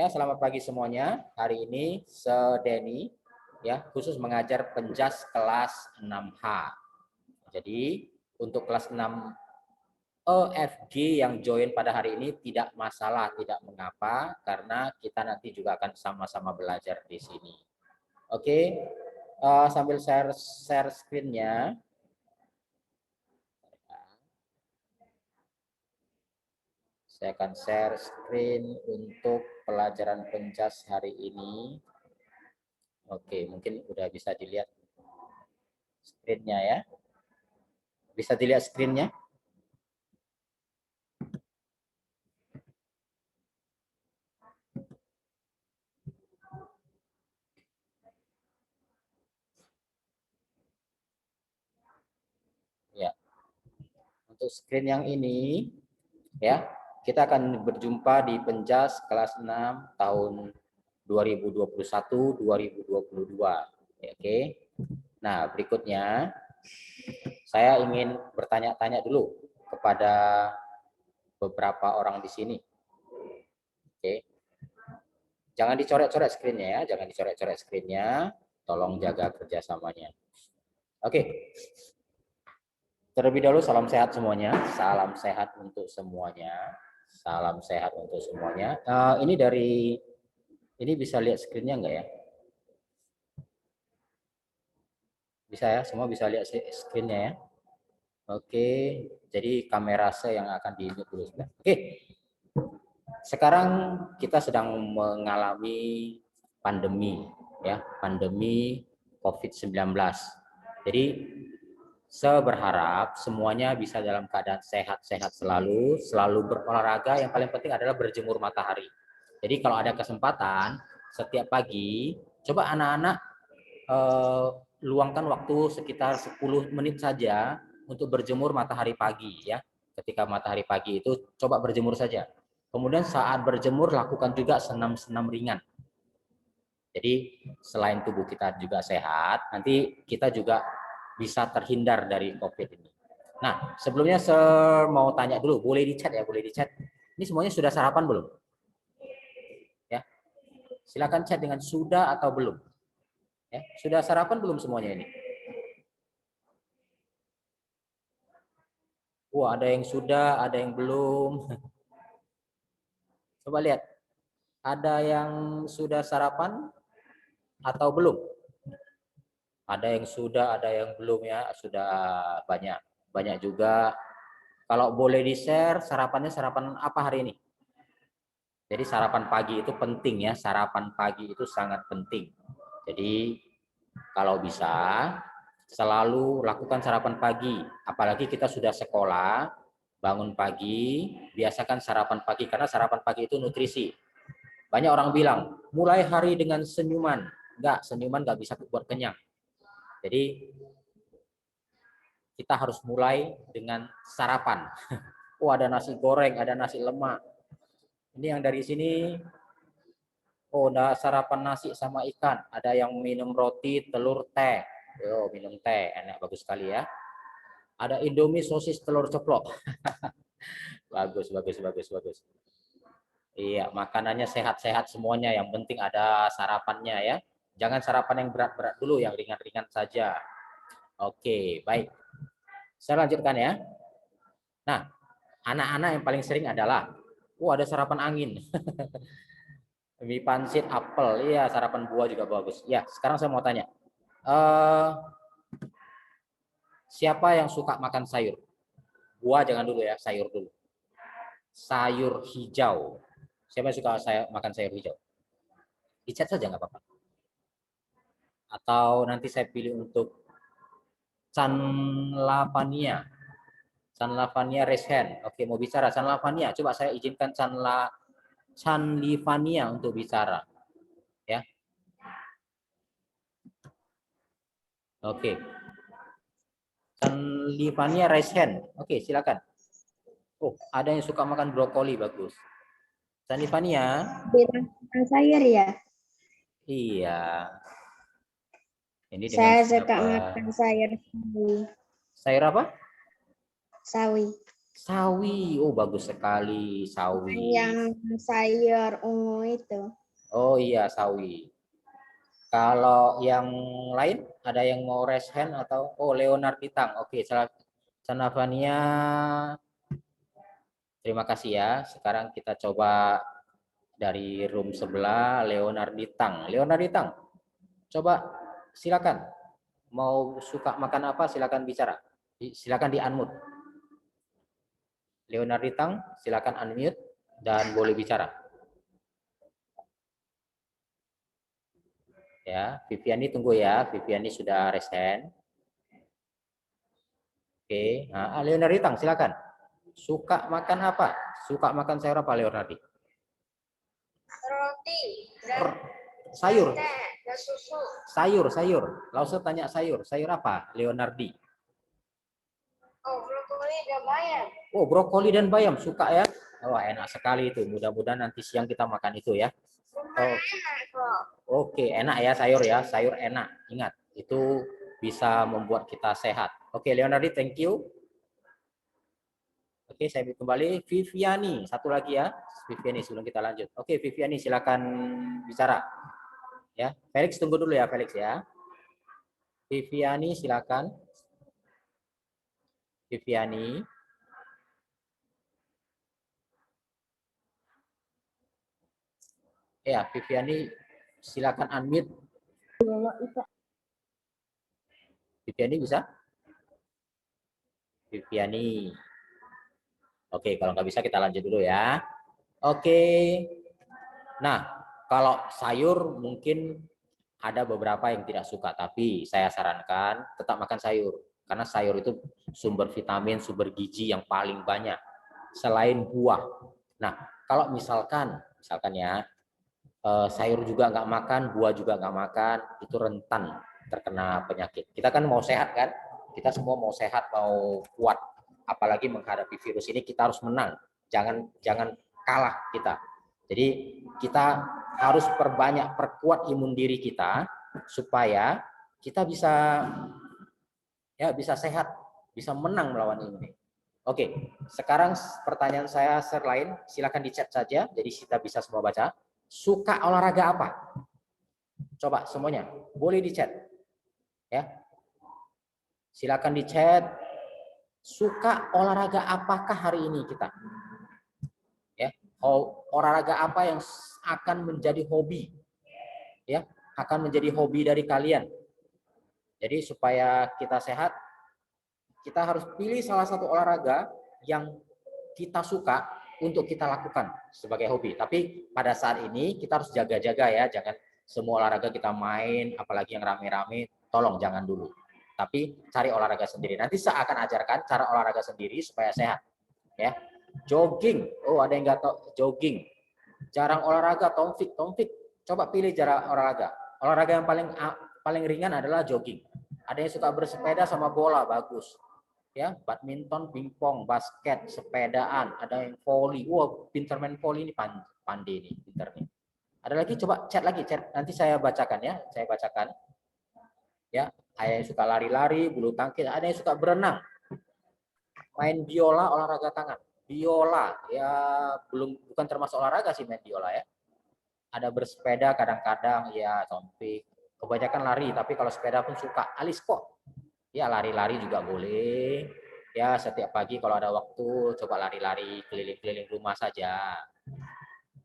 Ya, selamat pagi semuanya. Hari ini Sedeni ya khusus mengajar penjas kelas 6H. Jadi untuk kelas 6 EFG yang join pada hari ini tidak masalah, tidak mengapa karena kita nanti juga akan sama-sama belajar di sini. Oke, sambil share screen-nya. Saya akan share screen untuk pelajaran penjas hari ini. Oke, mungkin udah bisa dilihat screen-nya ya. Bisa dilihat screen-nya? Ya. Untuk screen yang ini ya, kita akan berjumpa di penjas kelas 6 tahun 2021-2022. Oke. Nah, berikutnya saya ingin bertanya-tanya dulu kepada beberapa orang di sini. Oke. Jangan dicoret-coret screen-nya ya, jangan dicoret-coret screen-nya. Tolong jaga kerjasamanya. Oke. Terlebih dahulu salam sehat semuanya, salam sehat untuk semuanya, salam sehat untuk semuanya. Ini bisa lihat screen-nya enggak ya? Bisa ya, semua bisa lihat screen-nya ya. Oke, jadi kamera saya yang akan di-mute dulu. Oke, sekarang kita sedang mengalami pandemi, ya, pandemi COVID-19. Jadi saya berharap semuanya bisa dalam keadaan sehat-sehat selalu berolahraga. Yang paling penting adalah berjemur matahari. Jadi kalau ada kesempatan setiap pagi, coba anak-anak luangkan waktu sekitar 10 menit saja untuk berjemur matahari pagi ya. Ketika matahari pagi itu coba berjemur saja. Kemudian saat berjemur lakukan juga senam-senam ringan. Jadi selain tubuh kita juga sehat, nanti kita juga bisa terhindar dari COVID ini. Nah, sebelumnya saya mau tanya dulu, boleh di chat ya, boleh di chat. Ini semuanya sudah sarapan belum? Ya, silakan chat dengan sudah atau belum. Ya, sudah sarapan belum semuanya ini? Wah, ada yang sudah, ada yang belum. Coba lihat, ada yang sudah sarapan atau belum? Ada yang sudah, ada yang belum ya, sudah banyak. Banyak juga. Kalau boleh di-share, sarapannya sarapan apa hari ini? Jadi sarapan pagi itu penting ya, sarapan pagi itu sangat penting. Jadi kalau bisa selalu lakukan sarapan pagi, apalagi kita sudah sekolah, bangun pagi, biasakan sarapan pagi karena sarapan pagi itu nutrisi. Banyak orang bilang, mulai hari dengan senyuman. Enggak, senyuman enggak bisa buat kenyang. Jadi kita harus mulai dengan sarapan. Oh, ada nasi goreng, ada nasi lemak. Ini yang dari sini, oh, udah sarapan nasi sama ikan. Ada yang minum roti, telur, teh. Yo, minum teh, enak, bagus sekali ya. Ada Indomie sosis telur ceplok. Bagus, bagus, bagus, bagus. Iya, makanannya sehat-sehat semuanya. Yang penting ada sarapannya ya. Jangan sarapan yang berat-berat dulu, yang ringan-ringan saja. Oke, baik. Saya lanjutkan ya. Nah, anak-anak yang paling sering adalah, ada sarapan angin. Mie pansit, apel, iya sarapan buah juga bagus. Ya, sekarang saya mau tanya, siapa yang suka makan sayur? Buah jangan dulu ya, sayur dulu. Sayur hijau. Siapa yang suka makan sayur hijau? Di chat saja nggak apa-apa. Atau nanti saya pilih untuk Chan Lavania. Chan Lavania raise hand. Oke, mau bicara Chan Lavania. Coba saya izinkan Chan Livania untuk bicara. Ya. Oke. Chan Livania raise hand. Oke, silakan. Oh, ada yang suka makan brokoli, bagus. Chan Livania. Makan sayur ya? Iya. Ini dengan Saya suka siapa? makan sayur sawi. Sayur apa? Sawi. Sawi. Oh, bagus sekali, sawi. Yang sayur ungu itu. Oh iya, sawi. Kalau yang lain ada yang mau raise hand atau Leonard Ditang. Oke, Sanavania. Terima kasih ya. Sekarang kita coba dari room sebelah Leonard Ditang. Leonard Ditang, coba silakan. Mau suka makan apa silakan bicara. Silakan di-unmute. Leonard Ditang, silakan unmute dan boleh bicara. Ya, Viviani tunggu ya. Viviani sudah raise hand. Oke, nah, Leonard Ditang silakan. Suka makan apa? Suka makan sayur apa Leonardi? Roti Sayur. dan susu. Sayur. Langsung tanya sayur. Sayur apa Leonardi? Oh, brokoli dan bayam. Oh, brokoli dan bayam suka ya? Oh, enak sekali itu. Mudah-mudahan nanti siang kita makan itu ya. Oh, Enak kok. oke, enak ya sayur ya. Sayur enak. Ingat, itu bisa membuat kita sehat. Oke, Leonardi, thank you. Oke, saya kembali Viviani. Satu lagi ya, Viviani sebelum kita lanjut. Oke, Viviani silakan bicara. Ya, Felix tunggu dulu ya, Felix ya. Viviani silakan. Viviani. Ya, Viviani silakan unmute. Viviani bisa? Viviani. Oke, kalau nggak bisa kita lanjut dulu ya. Oke. Nah, kalau sayur mungkin ada beberapa yang tidak suka, tapi saya sarankan tetap makan sayur. Karena sayur itu sumber vitamin, sumber gizi yang paling banyak selain buah. Nah, kalau misalkan ya sayur juga nggak makan, buah juga nggak makan, itu rentan terkena penyakit. Kita kan mau sehat kan? Kita semua mau sehat, mau kuat. Apalagi menghadapi virus ini kita harus menang. Jangan kalah kita. Jadi kita harus perkuat imun diri kita supaya kita bisa sehat, bisa menang melawan ini. Oke, sekarang pertanyaan saya lain, silakan di chat saja, jadi kita bisa semua baca. Suka olahraga apa? Coba semuanya, boleh di chat. Ya, silakan di chat. Suka olahraga apakah hari ini kita? Ya, olahraga apa yang akan menjadi hobi? Ya, akan menjadi hobi dari kalian. Jadi supaya kita sehat, kita harus pilih salah satu olahraga yang kita suka untuk kita lakukan sebagai hobi. Tapi pada saat ini kita harus jaga-jaga ya, jangan semua olahraga kita main, apalagi yang rame-rame, tolong jangan dulu. Tapi cari olahraga sendiri. Nanti saya akan ajarkan cara olahraga sendiri supaya sehat. Ya, jogging. Oh, ada yang nggak tahu jogging. Jarang olahraga, Taufik. Coba pilih cara olahraga. Olahraga yang paling ringan adalah jogging. Ada yang suka bersepeda sama bola, bagus. Ya, badminton, pingpong, basket, sepedaan, ada yang volley. Wow, pinter main volley ini pandai nih, pinter nih. Ada lagi, coba chat lagi, chat. Nanti saya bacakan ya, saya bacakan. Ya, ada yang suka lari-lari, bulu tangkis, ada yang suka berenang. Main biola, olahraga tangan. Biola, ya bukan termasuk olahraga sih main biola ya. Ada bersepeda kadang-kadang, ya Taufik. Kebanyakan lari, tapi kalau sepeda pun suka. Alis kok. Ya lari-lari juga boleh. Ya setiap pagi kalau ada waktu coba lari-lari keliling-keliling rumah saja.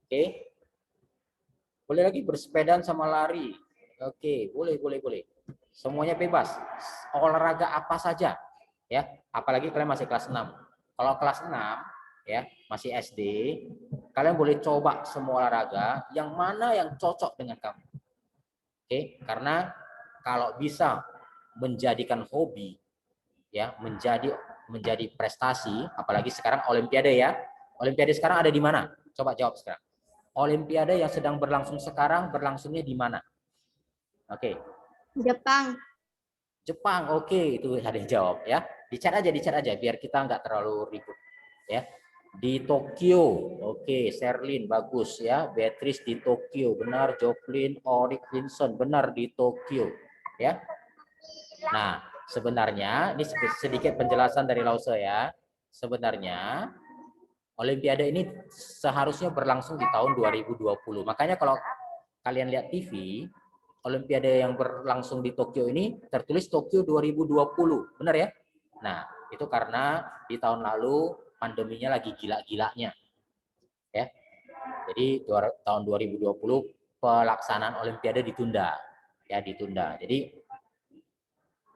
Oke. Boleh lagi bersepedaan sama lari. Oke, boleh. Semuanya bebas. Olahraga apa saja. Ya, apalagi kalian masih kelas 6. Kalau kelas 6 ya, masih SD, kalian boleh coba semua olahraga yang mana yang cocok dengan kamu. Oke, karena kalau bisa menjadikan hobi ya, menjadi prestasi, apalagi sekarang olimpiade ya. Olimpiade sekarang ada di mana? Coba jawab sekarang. Olimpiade yang sedang berlangsung sekarang berlangsungnya di mana? Oke. Jepang. Jepang, oke, itu ada yang jawab ya. Di chat aja biar kita nggak terlalu ribut ya. Di Tokyo, oke, Sherlyn bagus ya. Beatrice di Tokyo, benar. Joplin, Orik, Vincent, benar di Tokyo ya. Nah, sebenarnya ini sedikit penjelasan dari Lause ya. sebenarnya Olimpiade ini seharusnya berlangsung di tahun 2020. Makanya kalau kalian lihat TV, Olimpiade yang berlangsung di Tokyo ini tertulis Tokyo 2020, benar ya? Nah, itu karena di tahun lalu pandeminya lagi gila-gilanya, ya. Jadi tahun 2020 pelaksanaan Olimpiade ditunda, ya ditunda. Jadi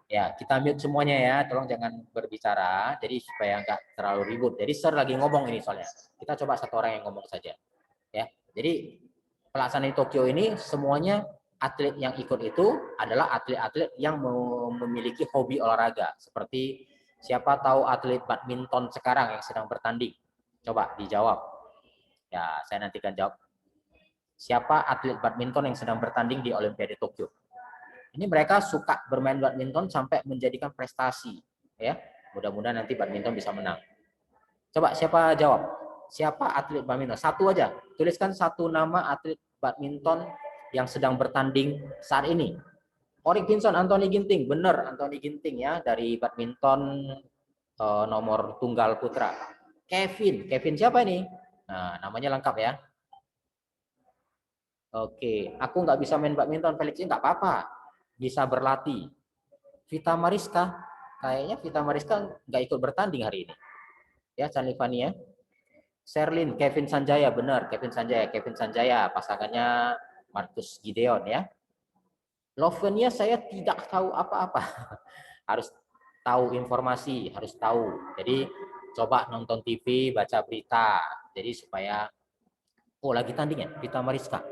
ya kita mute semuanya ya, tolong jangan berbicara, jadi supaya nggak terlalu ribut. Jadi Sir lagi ngomong ini soalnya. Kita coba satu orang yang ngomong saja, ya. Jadi pelaksanaan Tokyo ini semuanya atlet yang ikut itu adalah atlet-atlet yang memiliki hobi olahraga. Seperti siapa tahu atlet badminton sekarang yang sedang bertanding? Coba dijawab. Ya, saya nantikan jawab. Siapa atlet badminton yang sedang bertanding di Olimpiade Tokyo? Ini mereka suka bermain badminton sampai menjadikan prestasi, ya. Mudah-mudahan nanti badminton bisa menang. Coba siapa jawab? Siapa atlet badminton? Satu aja. Tuliskan satu nama atlet badminton yang sedang bertanding saat ini. Orik Vincent, Anthony Ginting. Benar, Anthony Ginting ya, dari badminton nomor tunggal putra. Kevin siapa ini? Nah, namanya lengkap ya. Oke, aku nggak bisa main badminton, Felix, nggak apa-apa. Bisa berlatih. Vita Mariska, kayaknya Vita Mariska nggak ikut bertanding hari ini. Ya, Chanlivani ya. Sherlyn, Kevin Sanjaya, benar, Kevin Sanjaya, pasangannya Marcus Gideon ya. Lovenia saya tidak tahu apa-apa. Harus tahu informasi, harus tahu. Jadi coba nonton TV, baca berita. Jadi supaya lagi tanding ya, Vita Mariska.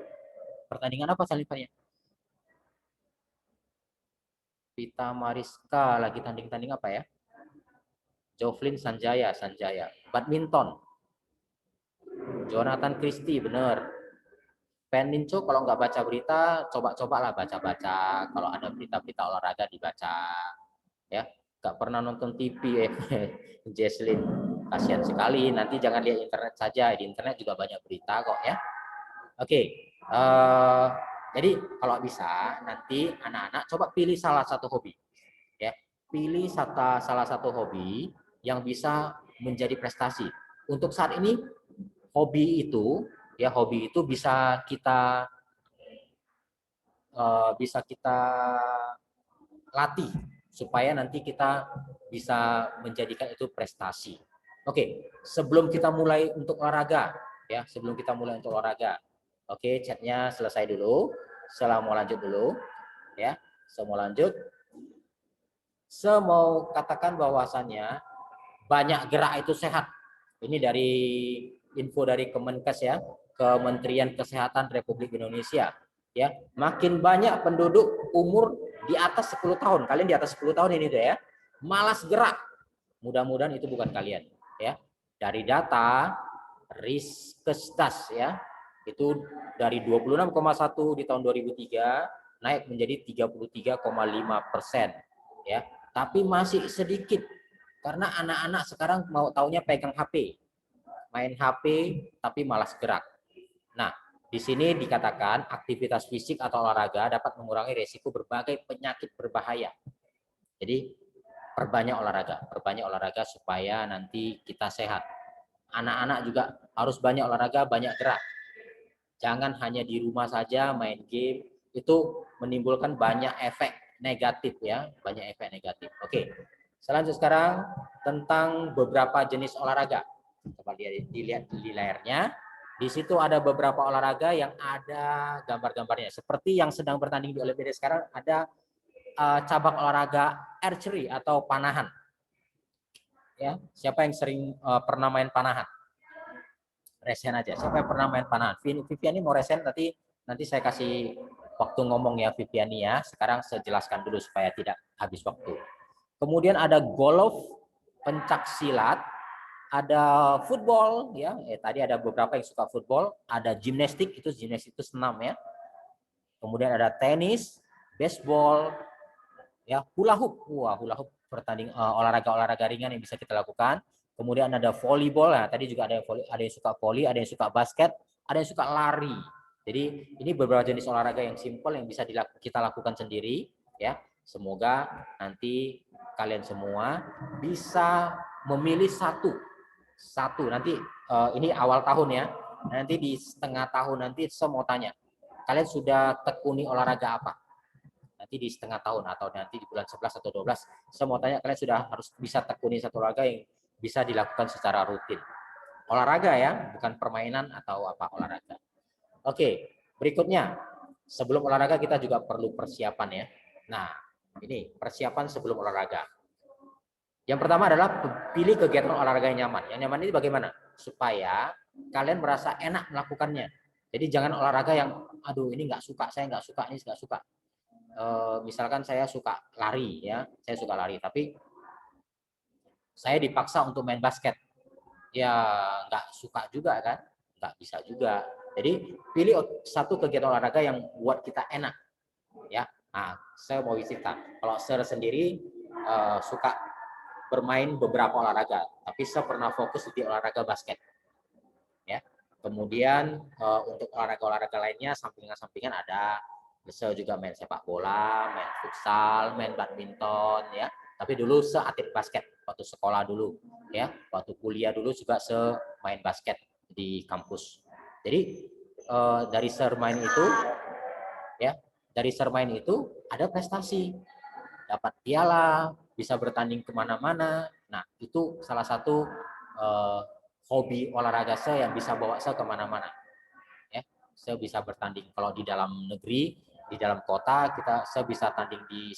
Pertandingan apa Chanlivani? Vita Mariska lagi tanding apa ya? Jovlin Sanjaya. Badminton. Jonathan Christie, bener. Peninco kalau nggak baca berita, coba-cobalah baca-baca. Kalau ada berita-berita olahraga dibaca. Ya, nggak pernah nonton TV, Jesslyn. Kasihan sekali. Nanti jangan lihat internet saja. Di internet juga banyak berita kok ya. Oke. Jadi kalau bisa nanti anak-anak coba pilih salah satu hobi. Ya, pilih salah satu hobi yang bisa menjadi prestasi. Untuk saat ini hobi itu bisa kita latih supaya nanti kita bisa menjadikan itu prestasi. Oke, sebelum kita mulai untuk olahraga ya, Oke, chatnya selesai dulu. Saya mau lanjut dulu ya. Saya mau katakan bahwasannya banyak gerak itu sehat. Ini dari info dari Kemenkes ya, Kementerian Kesehatan Republik Indonesia. Ya, makin banyak penduduk umur di atas 10 tahun. Kalian di atas 10 tahun ini deh ya. Malas gerak. Mudah-mudahan itu bukan kalian ya. Dari data Riskesdas ya, itu dari 26,1 di tahun 2003 naik menjadi 33,5% ya. Tapi masih sedikit karena anak-anak sekarang mau taunya pegang HP, main HP tapi malas gerak. Nah, di sini dikatakan aktivitas fisik atau olahraga dapat mengurangi risiko berbagai penyakit berbahaya. Jadi perbanyak olahraga supaya nanti kita sehat. Anak-anak juga harus banyak olahraga, banyak gerak. Jangan hanya di rumah saja main game, itu menimbulkan banyak efek negatif ya, Oke. Selanjutnya sekarang tentang beberapa jenis olahraga. Coba dilihat di layarnya. Di situ ada beberapa olahraga yang ada gambar-gambarnya. Seperti yang sedang bertanding di Olimpiade sekarang ada cabang olahraga archery atau panahan. Ya, siapa yang sering pernah main panahan? Resen aja. Siapa yang pernah main panahan? Viviani mau resen nanti saya kasih waktu ngomong ya Viviani ya. Sekarang saya jelaskan dulu supaya tidak habis waktu. Kemudian ada golf, pencak silat, ada football ya. Tadi ada beberapa yang suka football, ada gimnastik itu senam ya. Kemudian ada tenis, baseball, ya, hula hoop. Hula hoop olahraga ringan yang bisa kita lakukan. Kemudian ada volleyball. Nah, tadi juga ada yang suka volley, ada yang suka basket, ada yang suka lari. Jadi ini beberapa jenis olahraga yang simpel yang bisa kita lakukan sendiri ya. Semoga nanti kalian semua bisa memilih satu nanti ini awal tahun ya, nanti di setengah tahun nanti saya mau tanya, kalian sudah tekuni olahraga apa? Nanti di setengah tahun atau nanti di bulan 11 atau 12, saya mau tanya kalian sudah harus bisa tekuni satu olahraga yang bisa dilakukan secara rutin. Olahraga ya, bukan permainan atau apa olahraga. Oke, berikutnya sebelum olahraga kita juga perlu persiapan ya. Nah, ini persiapan sebelum olahraga. Yang pertama adalah pilih kegiatan olahraga yang nyaman. Yang nyaman ini bagaimana? Supaya kalian merasa enak melakukannya. Jadi jangan olahraga yang, aduh ini nggak suka, saya nggak suka, ini nggak suka. Misalkan saya suka lari ya, saya suka lari, tapi saya dipaksa untuk main basket. Ya nggak suka juga kan, nggak bisa juga. Jadi pilih satu kegiatan olahraga yang buat kita enak. Ya, nah, saya mau cerita. Kalau saya sendiri suka bermain beberapa olahraga, tapi saya pernah fokus di olahraga basket. Ya, kemudian untuk olahraga lainnya sampingan ada. Saya juga main sepak bola, main futsal, main badminton, ya. Tapi dulu saya atlet basket waktu sekolah dulu, ya. Waktu kuliah dulu juga saya main basket di kampus. Jadi dari sermain itu, ya, dari sermain itu ada prestasi, dapat piala, bisa bertanding kemana-mana. Nah, itu salah satu hobi olahraga saya yang bisa bawa saya kemana-mana. Ya, saya bisa bertanding kalau di dalam negeri, di dalam kota saya bisa tanding di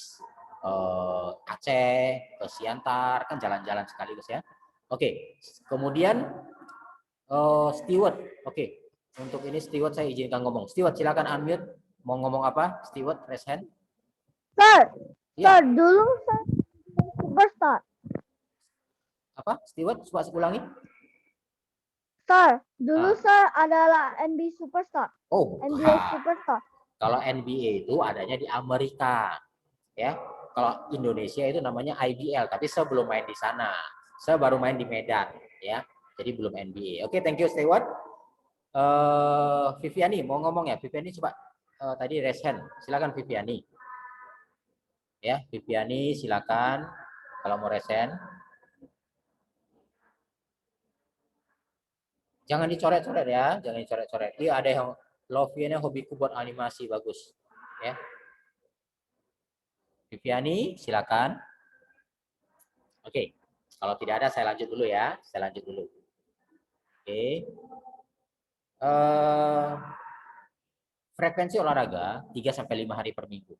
Aceh, ke Siantar, kan jalan-jalan sekaligus ya. Oke, kemudian Steward. Oke, untuk ini Steward saya izinkan ngomong. Steward silakan unmute. Mau ngomong apa? Steward, raise hand. Sir, Ya. dulu saya superstar. Apa? Steward, coba ulangi. Sir, dulu saya adalah NBA superstar. Oh, NBA superstar. kalau NBA itu adanya di Amerika, ya. Kalau Indonesia itu namanya IBL, tapi saya belum main di sana. Saya baru main di Medan, ya. Jadi belum NBA. Oke, thank you Steward. Viviani mau ngomong ya? Viviani coba tadi raise hand. Silakan Viviani. Ya, Viviani silakan kalau mau raise hand. Jangan dicoret-coret ya, jangan dicoret-coret. Iya, ada yang Loviana hobiku buat animasi, bagus. Ya. Viviani, silakan. Oke, kalau tidak ada saya lanjut dulu ya, saya lanjut dulu. Oke. Frekuensi olahraga 3-5 hari per minggu.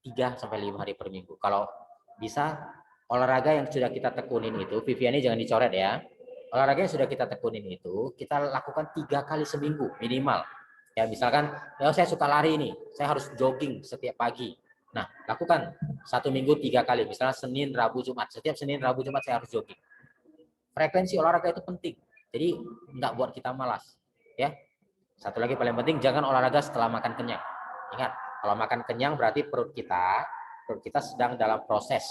3-5 hari per minggu. Kalau bisa olahraga yang sudah kita tekunin itu, Viviani jangan dicoret ya. Olahraga yang sudah kita tekunin itu, kita lakukan 3 kali seminggu minimal. Ya misalkan, ya saya suka lari nih, saya harus jogging setiap pagi. Nah, lakukan 1 minggu 3 kali, misalnya Senin, Rabu, Jumat. Setiap Senin, Rabu, Jumat saya harus jogging. Frekuensi olahraga itu penting, jadi nggak buat kita malas. Ya, satu lagi paling penting, jangan olahraga setelah makan kenyang. Ingat, kalau makan kenyang berarti perut kita sedang dalam proses,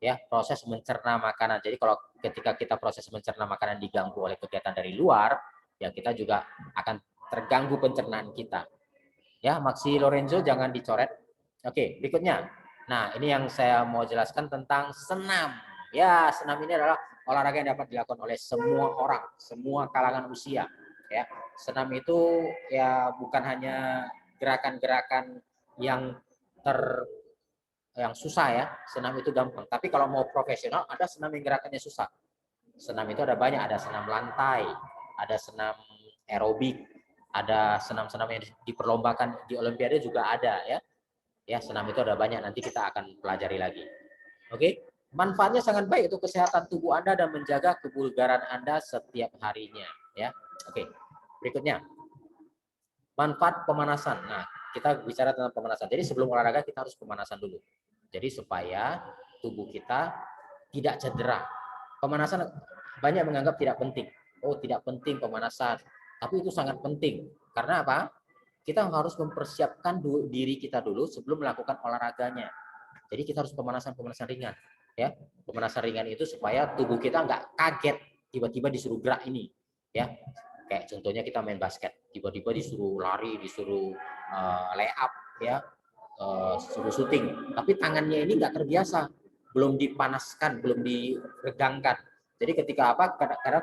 ya, proses mencerna makanan. Jadi kalau ketika kita proses mencerna makanan diganggu oleh kegiatan dari luar, ya kita juga akan terganggu pencernaan kita. Ya, Maxi Lorenzo jangan dicoret. Oke, berikutnya. Nah, ini yang saya mau jelaskan tentang senam. Ya, senam ini adalah olahraga yang dapat dilakukan oleh semua orang, semua kalangan usia. Ya, senam itu ya bukan hanya gerakan-gerakan yang yang susah ya. Senam itu gampang. Tapi kalau mau profesional, ada senam yang gerakannya susah. Senam itu ada banyak, ada senam lantai, ada senam aerobik, ada senam-senam yang diperlombakan di Olimpiade juga ada ya. Ya, senam itu ada banyak, nanti kita akan pelajari lagi. Oke, manfaatnya sangat baik untuk kesehatan tubuh Anda dan menjaga kebugaran Anda setiap harinya ya. Oke, berikutnya. Manfaat pemanasan. Nah, kita bicara tentang pemanasan. Jadi sebelum olahraga kita harus pemanasan dulu. Jadi supaya tubuh kita tidak cedera. Pemanasan banyak menganggap tidak penting. Oh, tidak penting pemanasan. Tapi itu sangat penting. Karena apa? Kita harus mempersiapkan diri kita dulu sebelum melakukan olahraganya. Jadi kita harus pemanasan ringan. Ya, pemanasan ringan itu supaya tubuh kita nggak kaget tiba-tiba disuruh gerak ini. Ya, kayak contohnya kita main basket, tiba-tiba disuruh lari, disuruh lay up, ya, suruh syuting. Tapi tangannya ini nggak terbiasa, belum dipanaskan, belum diregangkan. Jadi ketika apa? Karena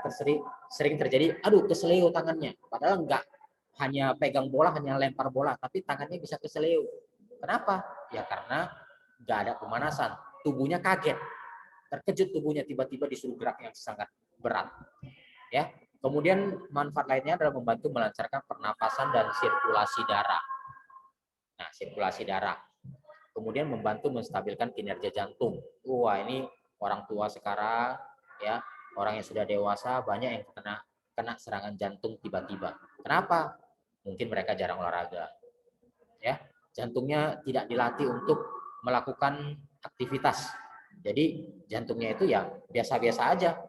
sering terjadi, aduh keseleo tangannya. Padahal enggak hanya pegang bola, hanya lempar bola, tapi tangannya bisa keseleo. Kenapa? Ya karena enggak ada pemanasan. Tubuhnya kaget, terkejut tubuhnya tiba-tiba disuruh gerak yang sangat berat. Ya. Kemudian manfaat lainnya adalah membantu melancarkan pernapasan dan sirkulasi darah. Nah, sirkulasi darah. Kemudian membantu menstabilkan kinerja jantung. Wah, ini orang tua sekarang ya, orang yang sudah dewasa banyak yang kena serangan jantung tiba-tiba. Kenapa? Mungkin mereka jarang olahraga. Ya, jantungnya tidak dilatih untuk melakukan aktivitas. Jadi jantungnya itu ya biasa-biasa aja.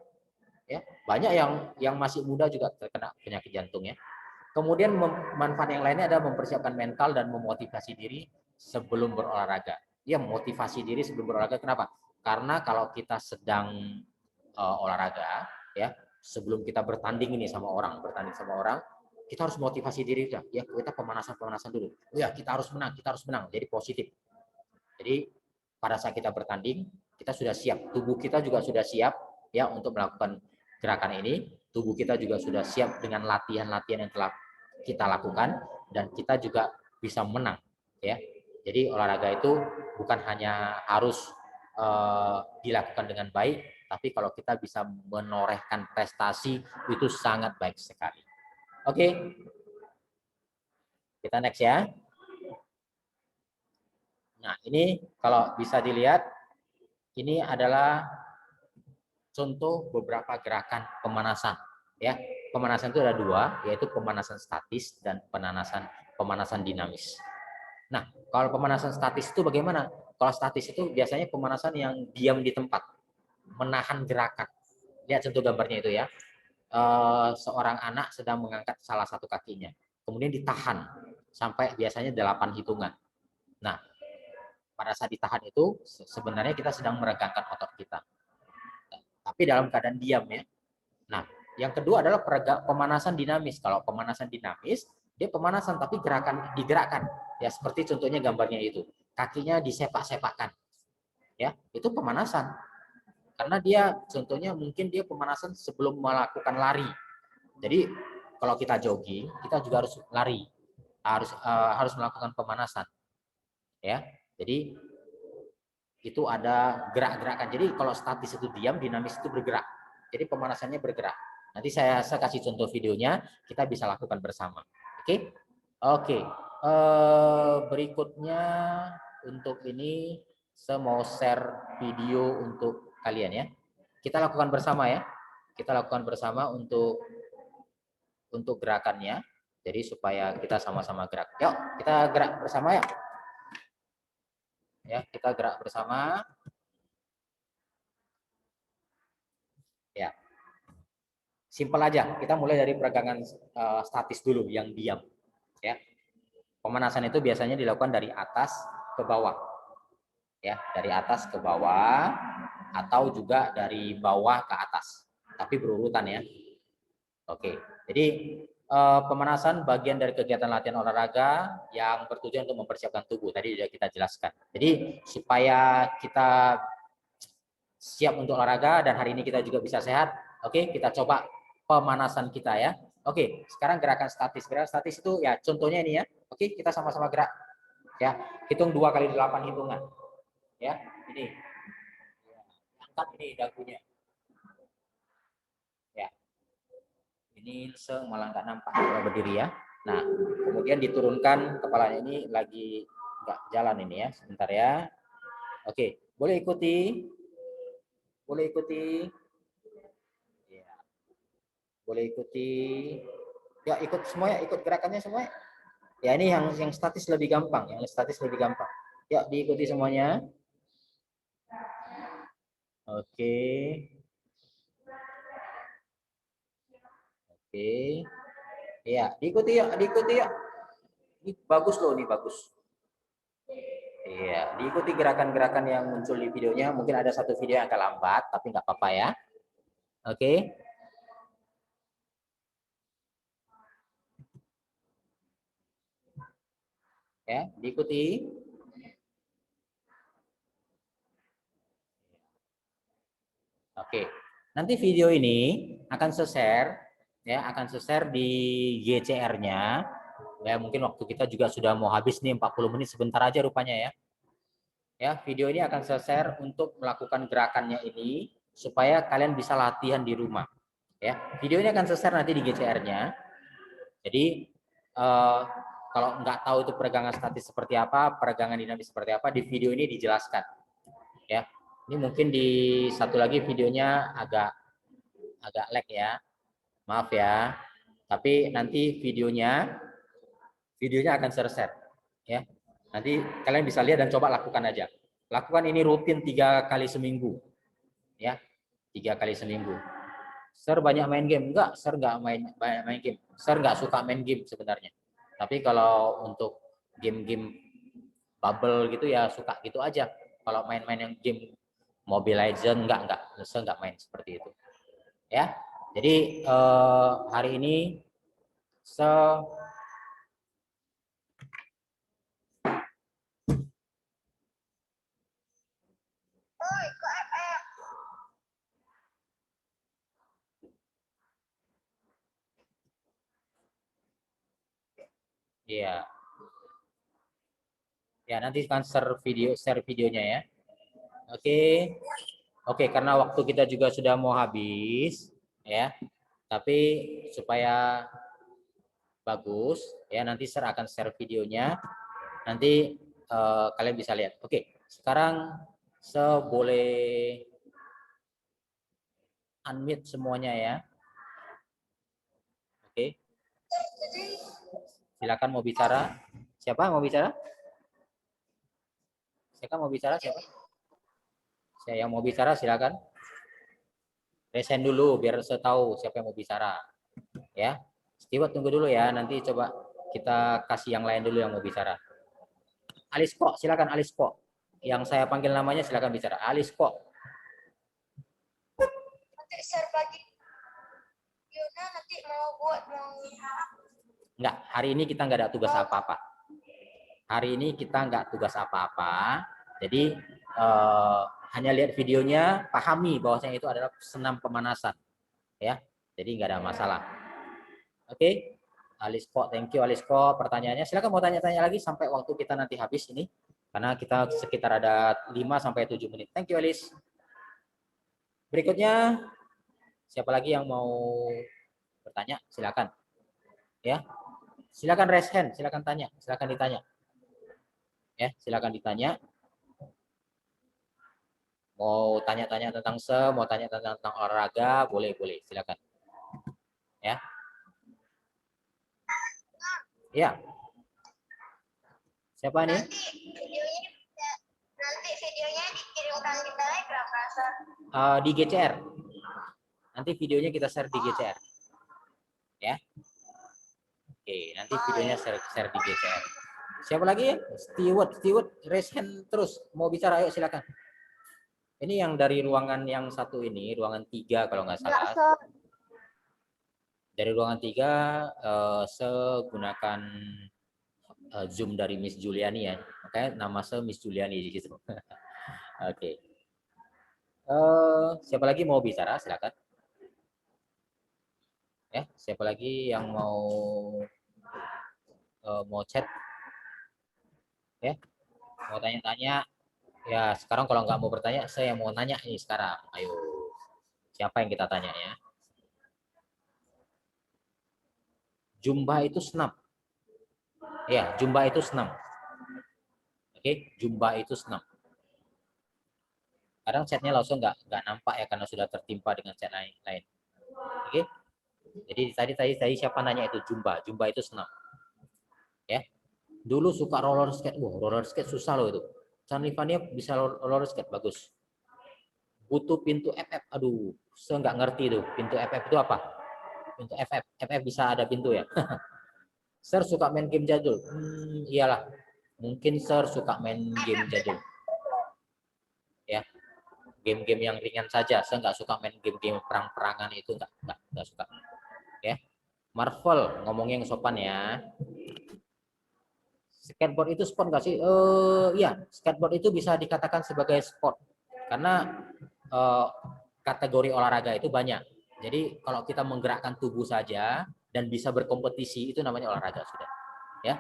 Ya, banyak yang masih muda juga terkena penyakit jantung ya. Kemudian manfaat yang lainnya adalah mempersiapkan mental dan memotivasi diri sebelum berolahraga. Ya, motivasi diri sebelum berolahraga. Kenapa? Karena kalau kita sedang olahraga, ya, sebelum kita bertanding bertanding sama orang, kita harus motivasi diri ya. Ya, kita pemanasan dulu. Ya, kita harus menang. Jadi positif. Jadi pada saat kita bertanding, kita sudah siap. Tubuh kita juga sudah siap ya untuk melakukan gerakan ini. Tubuh kita juga sudah siap dengan latihan-latihan yang telah kita lakukan dan kita juga bisa menang ya. Jadi olahraga itu bukan hanya harus dilakukan dengan baik, tapi kalau kita bisa menorehkan prestasi itu sangat baik sekali. Oke. Kita next ya. Nah, ini kalau bisa dilihat ini adalah contoh beberapa gerakan pemanasan ya. Pemanasan itu ada dua, yaitu pemanasan statis dan pemanasan dinamis. Nah, kalau pemanasan statis itu bagaimana? Kalau statis itu biasanya pemanasan yang diam di tempat, menahan gerakan. Lihat contoh gambarnya itu ya. Seorang anak sedang mengangkat salah satu kakinya, kemudian ditahan sampai biasanya 8 hitungan. Nah, pada saat ditahan itu sebenarnya kita sedang meregangkan otot kita, tapi dalam keadaan diam ya. Nah, yang kedua adalah pemanasan dinamis. Kalau pemanasan dinamis, dia pemanasan tapi digerakkan. Ya, seperti contohnya gambarnya itu. Kakinya disepak-sepakkan. Ya, itu pemanasan. Karena dia contohnya mungkin dia pemanasan sebelum melakukan lari. Jadi, kalau kita jogging, kita juga harus lari. Harus melakukan pemanasan. Ya. Jadi itu ada gerak-gerakan. Jadi kalau statis itu diam, dinamis itu bergerak. Jadi pemanasannya bergerak. Nanti saya kasih contoh videonya, kita bisa lakukan bersama. Oke? Oke. Berikutnya untuk ini saya mau share video untuk kalian ya. Kita lakukan bersama ya. Kita lakukan bersama untuk gerakannya. Jadi supaya kita sama-sama gerak. Yuk, kita gerak bersama ya. Ya, kita gerak bersama. Ya. Simpel aja, kita mulai dari peregangan statis dulu yang diam. Ya, pemanasan itu biasanya dilakukan dari atas ke bawah, ya, dari atas ke bawah atau juga dari bawah ke atas, tapi berurutan ya. Oke, jadi pemanasan bagian dari kegiatan latihan olahraga yang bertujuan untuk mempersiapkan tubuh. Tadi sudah kita jelaskan. Jadi supaya kita siap untuk olahraga dan hari ini kita juga bisa sehat. Oke, kita coba pemanasan kita ya. Oke, sekarang gerakan statis. Gerakan statis itu ya contohnya ini ya. Oke, kita sama-sama gerak. Ya, hitung 2 kali 8 hitungan. Ya, ini. Angkat ini dagunya. Ya. Ini malah nggak nampak kalau berdiri ya. Nah, kemudian diturunkan kepalanya ini lagi nggak jalan ini ya. Sebentar ya. Oke, boleh ikuti. Boleh ikuti. Boleh ikuti. Ya, ikut semua ya, ikut gerakannya semua. Ya, ini yang statis lebih gampang, Ya, diikuti semuanya. Oke. Oke. Ya, diikuti ya, diikuti ya. Ini bagus loh, ini bagus. Iya, diikuti gerakan-gerakan yang muncul di videonya. Mungkin ada satu video yang agak lambat, tapi nggak apa-apa ya. Oke. Ya, diikuti. Oke. Nanti video ini akan share ya, akan share di GCR-nya. Ya, mungkin waktu kita juga sudah mau habis nih, 40 menit sebentar aja rupanya ya. Ya, video ini akan share untuk melakukan gerakannya ini supaya kalian bisa latihan di rumah. Ya, video ini akan share nanti di GCR-nya. Jadi kalau nggak tahu itu peregangan statis seperti apa, peregangan dinamis seperti apa, di video ini dijelaskan. Ya, ini mungkin di satu lagi videonya agak lag ya, maaf ya. Tapi nanti videonya akan share ya. Nanti kalian bisa lihat dan coba lakukan aja. Lakukan ini rutin 3 kali seminggu, ya, 3 kali seminggu. Sir banyak main game? Enggak, Sir enggak main game. Sir enggak suka main game sebenarnya. Tapi kalau untuk game-game bubble gitu ya suka gitu aja. Kalau main-main yang game Mobile Legends enggak, Sir enggak main seperti itu. Ya. Jadi hari ini Sir Oi, kok FF? iya. Ya, nanti akan share videonya ya. Oke. Oke, karena waktu kita juga sudah mau habis ya. Tapi supaya bagus ya, nanti saya akan share videonya. Nanti kalian bisa lihat. Oke, sekarang saya boleh unmute semuanya ya. Oke. Silakan mau bicara. Siapa mau bicara? Siapa mau bicara? Siapa? Saya yang mau bicara, silakan. Resen dulu biar saya tahu siapa yang mau bicara. Ya. Steward tunggu dulu ya. Nanti coba kita kasih yang lain dulu yang mau bicara. Alisko, silakan Alisko. Yang saya panggil namanya silakan bicara. Alisko. Nanti share bagi Yuna nanti mau Enggak, hari ini kita nggak ada tugas apa-apa. Hari ini kita nggak tugas apa-apa. Jadi hanya lihat videonya, pahami bahwasanya itu adalah senam pemanasan. Ya, jadi nggak ada masalah. Oke, Alisko, thank you Alisko. Pertanyaannya, silakan mau tanya-tanya lagi sampai waktu kita nanti habis ini. Karena kita sekitar ada 5-7 menit. Thank you Alis. Berikutnya, siapa lagi yang mau bertanya? Silakan. Ya, silakan raise hand, silakan tanya, silakan ditanya. Ya, silakan ditanya. Mau tanya-tanya tentang mau tanya-tanya tentang olahraga, boleh, silakan. Ya. Ya. Siapa nih? Nanti videonya dikirimkan di Telegram, Sir. Di GCR. Nanti videonya kita share di GCR. Ya. Oke, nanti videonya share di GCR. Siapa lagi? Steward, raise hand terus. Mau bicara, ayo silakan. Ini yang dari ruangan yang satu ini, ruangan 3 kalau nggak salah. Enggak, Sir. Dari ruangan 3, saya gunakan Zoom dari Miss Juliani ya. Makanya nama saya Miss Juliani di situ. Oke. Siapa lagi mau bicara? Silakan. Ya, siapa lagi yang mau chat? Ya, mau tanya-tanya? Ya, sekarang kalau nggak mau bertanya, saya mau nanya ini sekarang. Ayo, siapa yang kita tanya ya? Jumba itu senam. Ya, Jumba itu senam. Oke, Jumba itu senam. Kadang chatnya langsung nggak nampak ya karena sudah tertimpa dengan chat lain. Oke, jadi tadi siapa nanya itu Jumba itu senam. Ya, dulu suka roller skate. Wah, roller skate susah loh itu. Canlivania bisa roller skate bagus. Butuh pintu FF. Aduh, saya nggak ngerti tuh pintu FF itu apa. Pintu FF bisa ada pintu ya. Sir suka main game jadul. Iyalah, mungkin Sir suka main game jadul. Ya, game-game yang ringan saja. Saya nggak suka main game-game perang-perangan itu nggak suka. Ya, Marvel ngomongnya yang sopan ya. Skateboard itu sport nggak sih? Iya, skateboard itu bisa dikatakan sebagai sport karena kategori olahraga itu banyak. Jadi kalau kita menggerakkan tubuh saja dan bisa berkompetisi itu namanya olahraga sudah. Ya.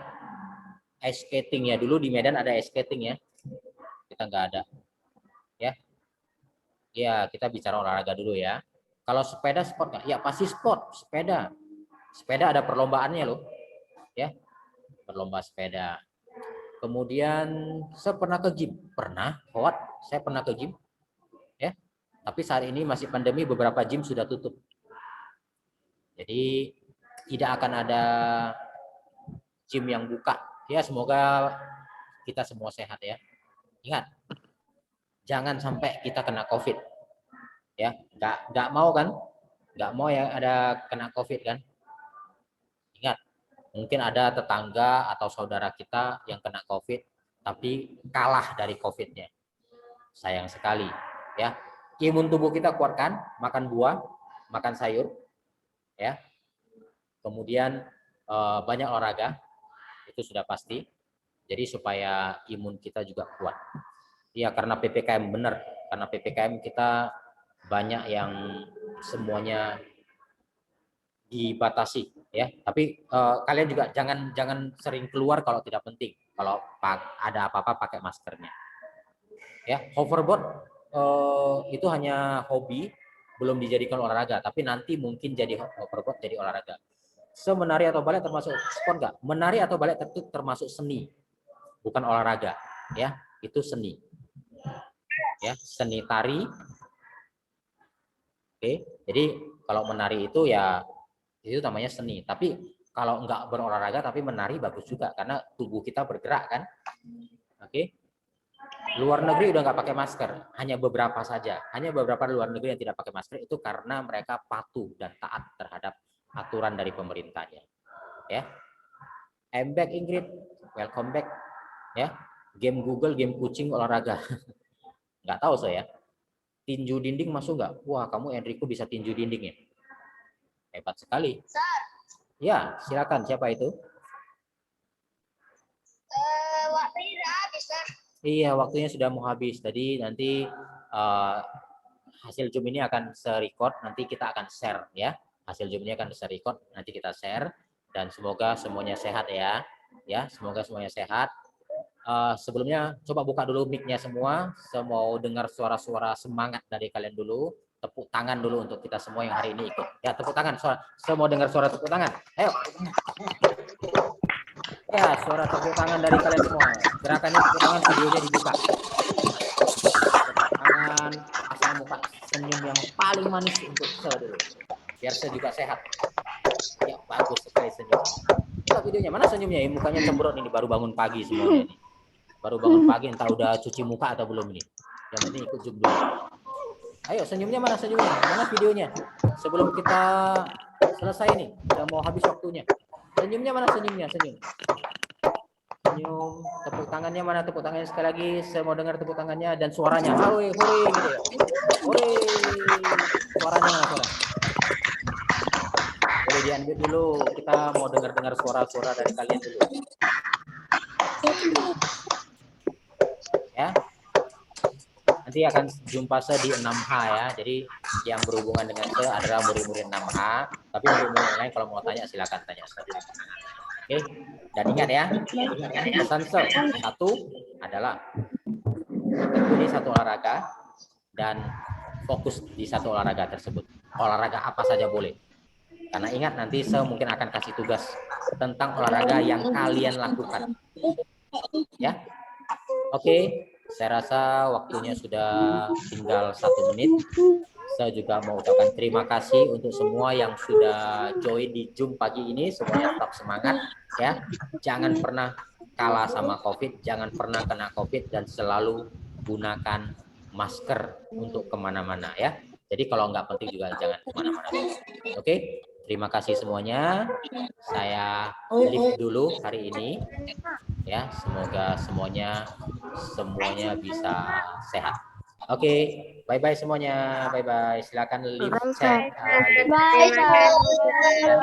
Ice skating ya, dulu di Medan ada ice skating ya. Kita nggak ada. Ya. Ya, kita bicara olahraga dulu ya. Kalau sepeda sport nggak? Ya pasti sport, sepeda. Sepeda ada perlombaannya loh. Ya. Berlomba sepeda. Kemudian saya pernah ke gym. Pernah, Howard, saya pernah ke gym. Ya. Tapi saat ini masih pandemi, beberapa gym sudah tutup. Jadi tidak akan ada gym yang buka. Ya, semoga kita semua sehat ya. Ingat, jangan sampai kita kena COVID. Ya, nggak mau kan? Nggak mau ya ada kena COVID kan? Ingat, mungkin ada tetangga atau saudara kita yang kena COVID, tapi kalah dari COVID-nya. Sayang sekali, ya. Imun tubuh kita kuatkan, makan buah, makan sayur, ya. Kemudian banyak olahraga, itu sudah pasti. Jadi supaya imun kita juga kuat. Ya karena PPKM benar, karena PPKM kita banyak yang semuanya dibatasi, ya. Tapi kalian juga jangan sering keluar kalau tidak penting. Kalau ada apa-apa pakai maskernya. Ya, hoverboard itu hanya hobi, belum dijadikan olahraga, tapi nanti mungkin jadi hoverboard jadi olahraga. Menari atau balet termasuk sport nggak? Menari atau balet itu termasuk seni, bukan olahraga, ya. Itu seni, ya, seni tari. Oke, jadi kalau menari itu ya itu namanya seni. Tapi kalau nggak berolahraga tapi menari bagus juga karena tubuh kita bergerak kan. Oke. Luar negeri udah nggak pakai masker, hanya beberapa saja. Hanya beberapa luar negeri yang tidak pakai masker itu karena mereka patuh dan taat terhadap aturan dari pemerintahnya. Ya. I'm back Ingrid, welcome back. Ya. Game Google, game kucing olahraga. Nggak tahu saya. Tinju dinding masuk nggak? Wah, kamu Enrico bisa tinju dinding ya? Hebat sekali. Sir, Ya, silakan. Siapa itu? waktunya udah habis, Sir. Iya, waktunya sudah mau habis. Jadi nanti hasil Zoom ini akan se-record, nanti kita akan share ya. Hasil Zoom ini akan se-record, nanti kita share dan semoga semuanya sehat ya. Ya, semoga semuanya sehat. Sebelumnya coba buka dulu mic-nya semua. Saya mau dengar suara-suara semangat dari kalian dulu. Tepuk tangan dulu untuk kita semua yang hari ini ikut. Ya, tepuk tangan. Saya mau dengar suara tepuk tangan. Ayo. Ya, suara tepuk tangan dari kalian semua. Gerakannya tepuk tangan, videonya dibuka. Tepuk tangan, pasang muka senyum yang paling manis untuk saya dulu. Biar saya juga sehat. Ya, bagus sekali senyum. Lihat videonya, mana senyumnya? Mukanya cemberut ini, baru bangun pagi semuanya ini. Baru bangun pagi, entah udah cuci muka atau belum ini. Yang penting ikut Zoom dulu. Ayo, senyumnya mana senyumnya? Mana videonya? Sebelum kita selesai nih, udah mau habis waktunya. Senyumnya mana senyumnya? Senyum. Senyum. Tepuk tangannya mana? Tepuk tangannya sekali lagi. Saya mau dengar tepuk tangannya dan suaranya. Hore, hore gitu ya. Hore. Suaranya mana suara? Boleh diambil dulu. Kita mau dengar-dengar suara-suara dari kalian dulu. Ya. Nanti akan jumpa saya di 6H ya. Jadi yang berhubungan dengan saya adalah murid-murid 6H. Tapi murid-murid yang lain kalau mau tanya silakan tanya saja. Oke. Dan ingat ya, pesan satu adalah tekuni satu olahraga dan fokus di satu olahraga tersebut. Olahraga apa saja boleh. Karena ingat nanti saya mungkin akan kasih tugas tentang olahraga yang kalian lakukan. Ya. Oke. Saya rasa waktunya sudah tinggal 1 menit. Saya juga mau ucapkan terima kasih untuk semua yang sudah join di Zoom pagi ini. Semuanya tetap semangat ya. Jangan pernah kalah sama COVID, jangan pernah kena COVID dan selalu gunakan masker untuk kemana-mana ya. Jadi kalau nggak penting juga jangan kemana-mana. Oke, terima kasih semuanya. Saya live dulu hari ini. Ya, semoga semuanya bisa sehat. Oke, bye-bye semuanya. Bye-bye. Silakan live chat. Bye, sir.